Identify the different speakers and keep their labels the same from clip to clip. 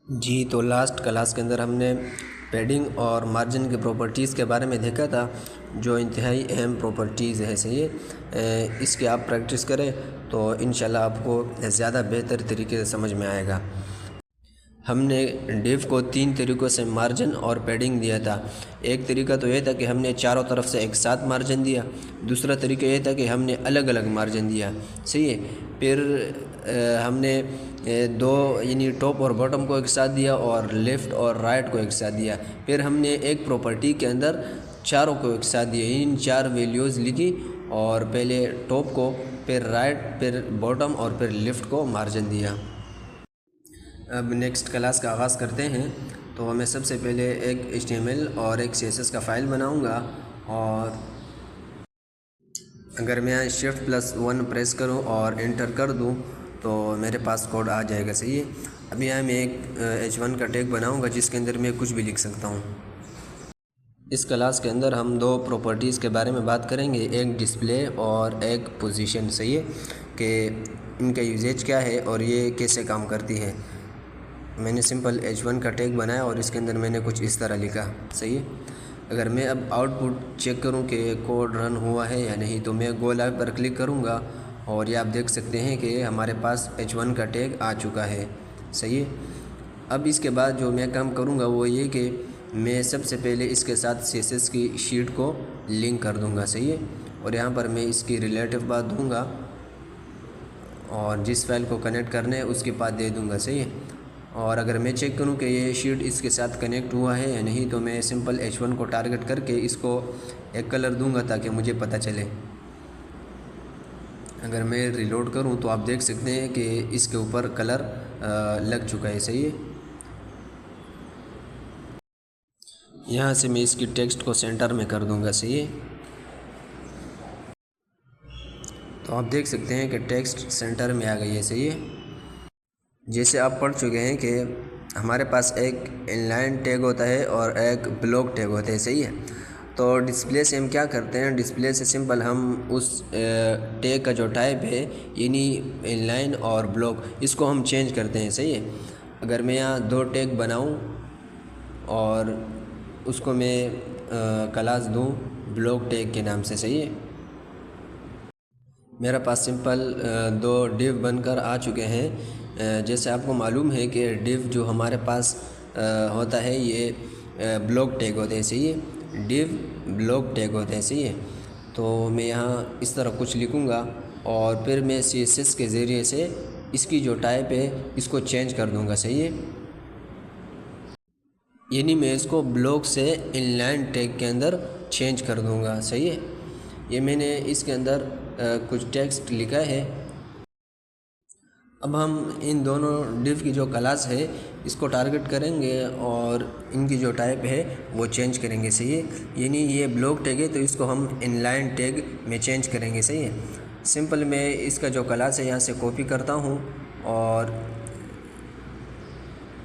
Speaker 1: جی تو last class کے اندر ہم نے پیڈنگ اور مارجن کے پراپرٹیز کے بارے میں دیکھا تھا، جو انتہائی اہم پراپرٹیز ہے. صحیح ہے، اس کی آپ پریکٹس کریں تو انشاءاللہ آپ کو زیادہ بہتر طریقے سے سمجھ میں آئے گا. ہم نے ڈیو کو 3 طریقوں سے مارجن اور پیڈنگ دیا تھا. ایک طریقہ تو یہ تھا کہ ہم نے چاروں طرف سے ایک ساتھ مارجن دیا. دوسرا طریقہ یہ تھا کہ ہم نے الگ الگ مارجن دیا. صحیح ہے، پھر ہم نے دو یعنی ٹاپ اور باٹم کو ایک ساتھ دیا اور لیفٹ اور رائٹ کو ایک ساتھ دیا. پھر ہم نے ایک پراپرٹی کے اندر چاروں کو ایک ساتھ دیا، ان 4 ویلیوز لکھی اور پہلے ٹاپ کو، پھر رائٹ، پھر باٹم اور پھر لیفٹ کو مارجن دیا. اب نیکسٹ کلاس کا آغاز کرتے ہیں. تو میں سب سے پہلے ایک HTML اور ایک CSS کا فائل بناؤں گا، اور اگر میں Shift+1 پریس کروں اور انٹر کر دوں تو میرے پاس کوڈ آ جائے گا. صحیح ہے، اب یہاں میں ایک H1 کا ٹیگ بناؤں گا جس کے اندر میں کچھ بھی لکھ سکتا ہوں. اس کلاس کے اندر ہم 2 پراپرٹیز کے بارے میں بات کریں گے، ایک ڈسپلے اور ایک پوزیشن. صحیح ہے کہ ان کا یوزیج کیا ہے اور یہ کیسے کام کرتی ہے. میں نے سمپل H1 کا ٹیگ بنایا اور اس کے اندر میں نے کچھ اس طرح لکھا. صحیح ہے، اگر میں اب آؤٹ پٹ چیک کروں کہ کوڈ رن ہوا ہے یا نہیں تو میں گو لائیو پر کلک کروں گا اور یہ آپ دیکھ سکتے ہیں کہ ہمارے پاس H1 کا ٹیگ آ چکا ہے. صحیح ہے، اب اس کے بعد جو میں کام کروں گا وہ یہ کہ میں سب سے پہلے اس کے ساتھ CSS کی شیٹ کو لنک کر دوں گا. صحیح ہے، اور یہاں پر میں اس کی ریلیٹیو بات دوں گا اور جس فائل کو کنیکٹ کرنا ہے اس کی بات دے دوں گا. صحیح ہے، اور اگر میں چیک کروں کہ یہ شیٹ اس کے ساتھ کنیکٹ ہوا ہے یا نہیں تو میں سمپل H1 کو ٹارگٹ کر کے اس کو ایک کلر دوں گا تاکہ مجھے پتہ چلے. اگر میں ریلوڈ کروں تو آپ دیکھ سکتے ہیں کہ اس کے اوپر کلر لگ چکا ہے. صحیح ہے، یہاں سے میں اس کی ٹیکسٹ کو سینٹر میں کر دوں گا. صحیح ہے، تو آپ دیکھ سکتے ہیں کہ ٹیکسٹ سینٹر میں آ گئی ہے. صحیح ہے، جیسے آپ پڑھ چکے ہیں کہ ہمارے پاس ایک ان لائن ٹیگ ہوتا ہے اور ایک بلاک ٹیگ ہوتا ہے. صحیح ہے، تو ڈسپلے سے ہم کیا کرتے ہیں، ڈسپلے سے سمپل ہم اس ٹیگ کا جو ٹائپ ہے یعنی ان لائن اور بلاک، اس کو ہم چینج کرتے ہیں. صحیح ہے، اگر میں یہاں 2 ٹیگ بناؤں اور اس کو میں کلاس دوں بلاک ٹیگ کے نام سے. صحیح ہے، میرا پاس سمپل 2 ڈیو بن کر آ چکے ہیں. جیسے آپ کو معلوم ہے کہ ڈیو جو ہمارے پاس ہوتا ہے یہ بلاک ٹیگ ہوتے ہیں. صحیح ہے، ڈیو بلاک ٹیگ ہوتے ہیں. صحیح ہے، تو میں یہاں اس طرح کچھ لکھوں گا اور پھر میں CSS کے ذریعے سے اس کی جو ٹائپ ہے اس کو چینج کر دوں گا. صحیح ہے، یعنی میں اس کو بلاک سے ان لائن ٹیگ کے اندر چینج کر دوں گا. صحیح ہے، یہ میں نے اس کے اندر کچھ ٹیکسٹ لکھا ہے. اب ہم ان دونوں ڈیو کی جو کلاس ہے اس کو ٹارگٹ کریں گے اور ان کی جو ٹائپ ہے وہ چینج کریں گے. صحیح ہے، یعنی یہ بلاک ٹیگ ہے تو اس کو ہم ان لائن ٹیگ میں چینج کریں گے. صحیح ہے، سمپل میں اس کا جو کلاس ہے یہاں سے کاپی کرتا ہوں اور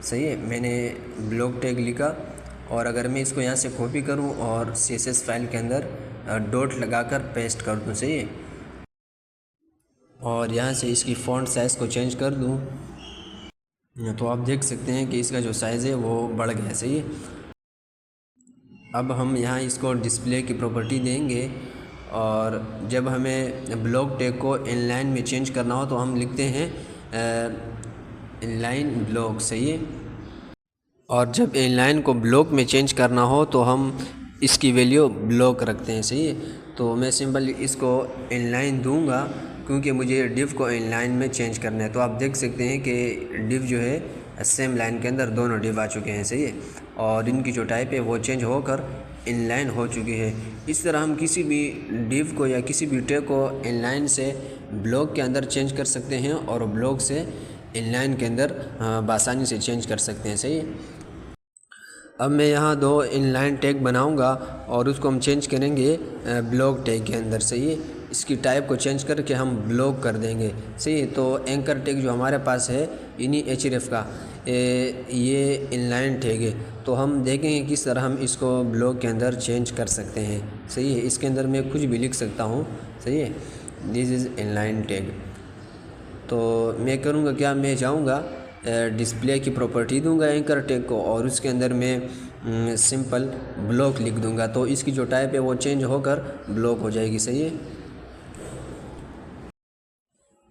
Speaker 1: صحیح ہے میں نے بلاک ٹیگ لکھا، اور اگر میں اس کو یہاں سے کاپی کروں اور CSS فائل کے اندر ڈاٹ لگا کر پیسٹ کر دوں. صحیح ہے، اور یہاں سے اس کی فونٹ سائز کو چینج کر دوں تو آپ دیکھ سکتے ہیں کہ اس کا جو سائز ہے وہ بڑھ گیا. صحیح ہے، اب ہم یہاں اس کو ڈسپلے کی پراپرٹی دیں گے اور جب ہمیں بلاک ٹیگ کو ان لائن میں چینج کرنا ہو تو ہم لکھتے ہیں ان لائن بلاک. صحیح ہے، اور جب ان لائن کو بلاک میں چینج کرنا ہو تو ہم اس کی ویلیو بلاک رکھتے ہیں. صحیح ہے، تو میں سمپل اس کو ان لائن دوں گا کیونکہ مجھے ڈیو کو ان لائن میں چینج کرنا ہے. تو آپ دیکھ سکتے ہیں کہ ڈیو جو ہے سیم لائن کے اندر دونوں ڈیو آ چکے ہیں. صحیح ہے، اور ان کی جو ٹائپ ہے وہ چینج ہو کر ان لائن ہو چکی ہے. اس طرح ہم کسی بھی ڈیو کو یا کسی بھی ٹیگ کو ان لائن سے بلاک کے اندر چینج کر سکتے ہیں اور بلاک سے ان لائن کے اندر بآسانی سے چینج کر سکتے ہیں. صحیح ہے، اب میں یہاں 2 ان لائن ٹیگ بناؤں گا اور اس کو ہم چینج کریں گے بلاک ٹیگ کے اندر. صحیح ہے، اس کی ٹائپ کو چینج کر کے ہم بلاک کر دیں گے. صحیح ہے، تو اینکر ٹیگ جو ہمارے پاس ہے یعنی href کا یہ ان لائن ٹیگ ہے، تو ہم دیکھیں گے کس طرح ہم اس کو بلاک کے اندر چینج کر سکتے ہیں. صحیح ہے، اس کے اندر میں کچھ بھی لکھ سکتا ہوں. صحیح ہے، دس از ان لائن ٹیگ. تو میں کروں گا کیا، میں جاؤں گا ڈسپلے کی پراپرٹی دوں گا اینکر ٹیگ کو، اور اس کے اندر میں سمپل بلاک لکھ دوں گا، تو اس کی جو ٹائپ ہے وہ چینج ہو کر بلاک ہو جائے گی. صحیح ہے.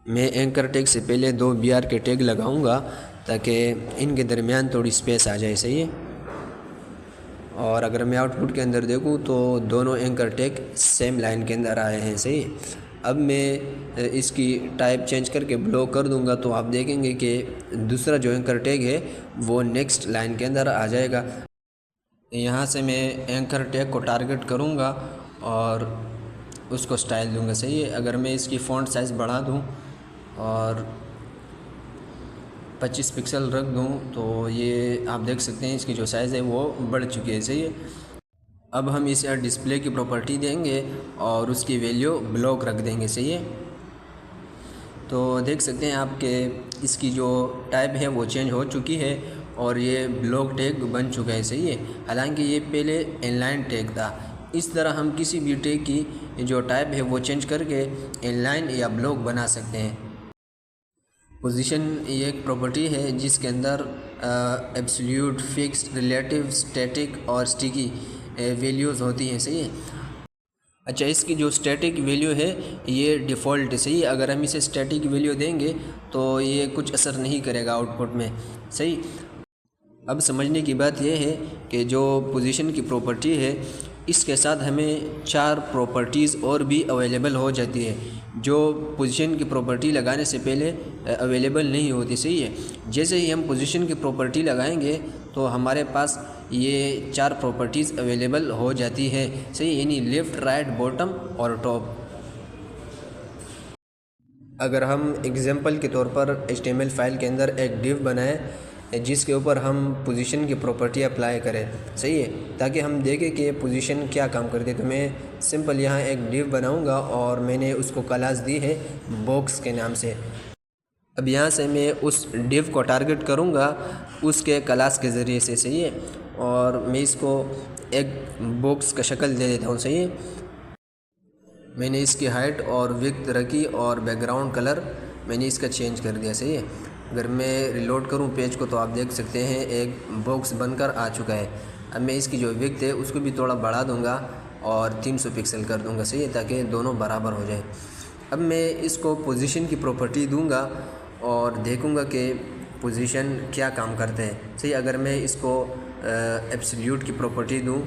Speaker 1: میں اینکر ٹیگ سے پہلے 2 BR کے ٹیگ لگاؤں گا تاکہ ان کے درمیان تھوڑی اسپیس آ جائے. صحیح ہے. اور اگر میں آؤٹ پٹ کے اندر دیکھوں تو دونوں اینکر ٹیگ سیم لائن کے اندر آئے ہیں. صحیح ہے. اب میں اس کی ٹائپ چینج کر کے بلاک کر دوں گا تو آپ دیکھیں گے کہ دوسرا جو اینکر ٹیگ ہے وہ نیکسٹ لائن کے اندر آ جائے گا. یہاں سے میں اینکر ٹیگ کو ٹارگٹ کروں گا اور اس کو سٹائل دوں گا. صحیح ہے. اگر میں اس کی فونٹ سائز بڑھا دوں اور 25 پکسل رکھ دوں تو یہ آپ دیکھ سکتے ہیں اس کی جو سائز ہے وہ بڑھ چکی ہے. صحیح ہے. اب ہم اسے ڈسپلے کی پراپرٹی دیں گے اور اس کی ویلیو بلاک رکھ دیں گے. صحیح ہے. تو دیکھ سکتے ہیں آپ کہ اس کی جو ٹائپ ہے وہ چینج ہو چکی ہے اور یہ بلاک ٹیگ بن چکا ہے. صحیح ہے. حالانکہ یہ پہلے ان لائن ٹیگ تھا. اس طرح ہم کسی بھی ٹیگ کی جو ٹائپ ہے وہ چینج کر کے ان لائن یا بلاک بنا سکتے ہیں. پوزیشن یہ ایک پراپرٹی ہے جس کے اندر ایبسلیوٹ، فکسڈ، ریلیٹیو، اسٹیٹک اور اسٹیکی ویلیوز ہوتی ہیں. صحیح ہے. اچھا، اس کی جو اسٹیٹک ویلیو ہے یہ ڈیفالٹ ہے. صحیح ہے. اگر ہم اسے اسٹیٹک ویلیو دیں گے تو یہ کچھ اثر نہیں کرے گا آؤٹ پٹ میں. صحیح. اب سمجھنے کی بات یہ ہے کہ جو پوزیشن کی پراپرٹی ہے اس کے ساتھ ہمیں 4 پراپرٹیز اور بھی اویلیبل ہو جاتی ہے جو پوزیشن کی پراپرٹی لگانے سے پہلے اویلیبل نہیں ہوتی. صحیح ہے. جیسے ہی ہم پوزیشن کی پراپرٹی لگائیں گے تو ہمارے پاس یہ 4 پراپرٹیز اویلیبل ہو جاتی ہے. صحیح. یعنی لیفٹ، رائٹ، باٹم اور ٹاپ. اگر ہم ایگزامپل کے طور پر HTML فائل کے اندر ایک ڈیو بنائیں جس کے اوپر ہم پوزیشن کی پراپرٹی اپلائی کریں. صحیح ہے. تاکہ ہم دیکھیں کہ پوزیشن کیا کام کرتی ہے، تو میں سمپل یہاں ایک ڈیو بناؤں گا اور میں نے اس کو کلاس دی ہے باکس کے نام سے. اب یہاں سے میں اس ڈیو کو ٹارگٹ کروں گا اس کے کلاس کے ذریعے سے. صحیح ہے. اور میں اس کو ایک باکس کا شکل دے دیتا ہوں. صحیح ہے. میں نے اس کی ہائٹ اور وڈتھ رکھی اور بیک گراؤنڈ کلر میں نے اس کا چینج کر دیا. صحیح ہے. اگر میں ریلوڈ کروں پیج کو تو آپ دیکھ سکتے ہیں ایک باکس بن کر آ چکا ہے. اب میں اس کی جو وڈتھ ہے اس کو بھی تھوڑا بڑھا دوں گا اور 300 پکسل کر دوں گا. صحیح ہے. تاکہ دونوں برابر ہو جائیں. اب میں اس کو پوزیشن کی پراپرٹی دوں گا اور دیکھوں گا کہ پوزیشن کیا کام کرتے ہیں. صحیح. اگر میں اس کو ایبسلیوٹ کی پراپرٹی دوں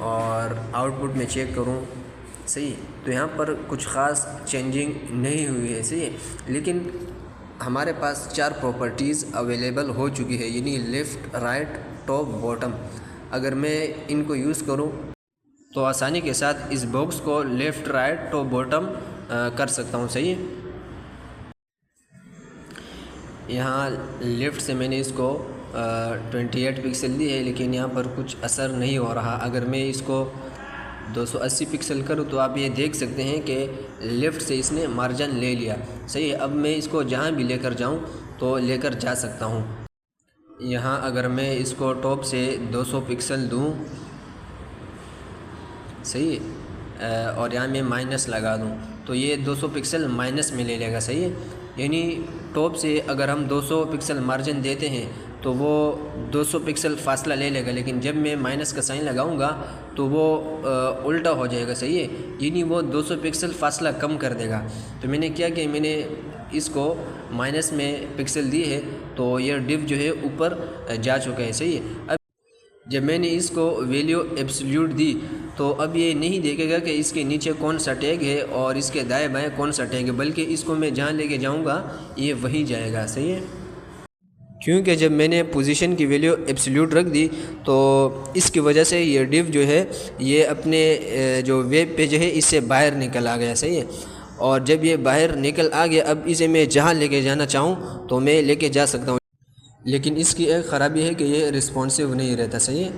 Speaker 1: اور آؤٹ پٹ میں چیک کروں، صحیح، تو یہاں پر کچھ خاص چینجنگ نہیں ہوئی ہے. صحیح ہے. لیکن ہمارے پاس 4 پراپرٹیز اویلیبل ہو چکی ہے، یعنی لیفٹ، رائٹ، ٹاپ، باٹم. اگر میں ان کو یوز کروں تو آسانی کے ساتھ اس باکس کو لیفٹ، رائٹ، ٹاپ، باٹم کر سکتا ہوں. صحیح ہے. یہاں لیفٹ سے میں نے اس کو 28 پکسل دی ہے لیکن یہاں پر کچھ اثر نہیں ہو رہا. اگر میں اس کو 280 پکسل کروں تو آپ یہ دیکھ سکتے ہیں کہ لیفٹ سے اس نے مارجن لے لیا. صحیح ہے. اب میں اس کو جہاں بھی لے کر جاؤں تو لے کر جا سکتا ہوں. یہاں اگر میں اس کو ٹاپ سے 200 پکسل دوں، صحیح ہے، اور یہاں میں مائنس لگا دوں تو یہ 200 پکسل مائنس میں لے لے گا. صحیح ہے. یعنی ٹاپ سے اگر ہم 200 پکسل مارجن دیتے ہیں تو وہ 200 پکسل فاصلہ لے لے گا، لیکن جب میں مائنس کا سائن لگاؤں گا تو وہ الٹا ہو جائے گا. صحیح ہے. یعنی وہ 200 پکسل فاصلہ کم کر دے گا. تو میں نے کیا کہ میں نے اس کو مائنس میں پکسل دی ہے تو یہ ڈیو جو ہے اوپر جا چکا ہے. صحیح ہے. اب جب میں نے اس کو ویلیو ایبسلیوٹ دی تو اب یہ نہیں دیکھے گا کہ اس کے نیچے کون سا ٹیگ ہے اور اس کے دائیں بائیں کون سا ٹیگ ہے، بلکہ اس کو میں جہاں لے کے جاؤں گا یہ وہیں جائے گا. صحیح ہے. کیونکہ جب میں نے پوزیشن کی ویلیو ایبسلیوٹ رکھ دی تو اس کی وجہ سے یہ ڈیو جو ہے یہ اپنے جو ویب پیج ہے اس سے باہر نکل آ گیا. صحیح ہے. اور جب یہ باہر نکل آ گیا اب اسے میں جہاں لے کے جانا چاہوں تو میں لے کے جا سکتا ہوں، لیکن اس کی ایک خرابی ہے کہ یہ رسپانسو نہیں رہتا. صحیح ہے.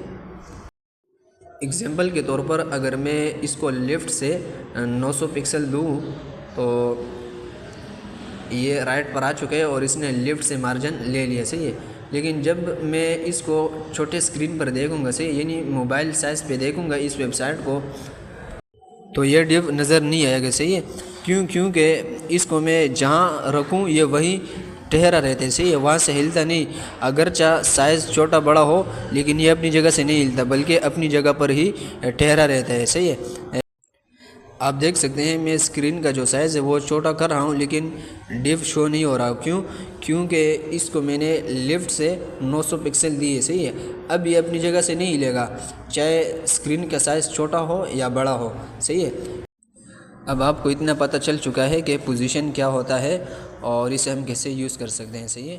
Speaker 1: اگزامپل کے طور پر اگر میں اس کو لیفٹ سے 900 پکسل دوں تو یہ رائٹ پر آ چکے اور اس نے لیفٹ سے مارجن لے لیا. صحیح ہے. لیکن جب میں اس کو چھوٹے اسکرین پر دیکھوں گا، صحیح، یعنی موبائل سائز پہ دیکھوں گا اس ویب سائٹ کو، تو یہ ڈیو نظر نہیں آئے گا. صحیح ہے. کیونکہ اس کو میں جہاں رکھوں یہ وہی ٹھہرا رہتا ہے، صحیح ہے، وہاں سے ہلتا نہیں، اگرچہ سائز چھوٹا بڑا ہو لیکن یہ اپنی جگہ سے نہیں ہلتا بلکہ اپنی جگہ پر ہی ٹھہرا رہتا ہے، صحیح ہے۔ آپ دیکھ سکتے ہیں میں اسکرین کا جو سائز ہے وہ چھوٹا کر رہا ہوں لیکن ڈیف شو نہیں ہو رہا، کیونکہ اس کو میں نے لیفٹ سے 900 پکسل دی ہے، صحیح ہے۔ اب یہ اپنی جگہ سے نہیں ہلے گا چاہے اسکرین کا سائز چھوٹا ہو یا بڑا ہو، صحیح ہے۔ اب آپ کو اتنا پتہ چل چکا ہے کہ پوزیشن کیا ہوتا ہے اور اسے ہم کیسے یوز کر سکتے ہیں، صحیح ہے۔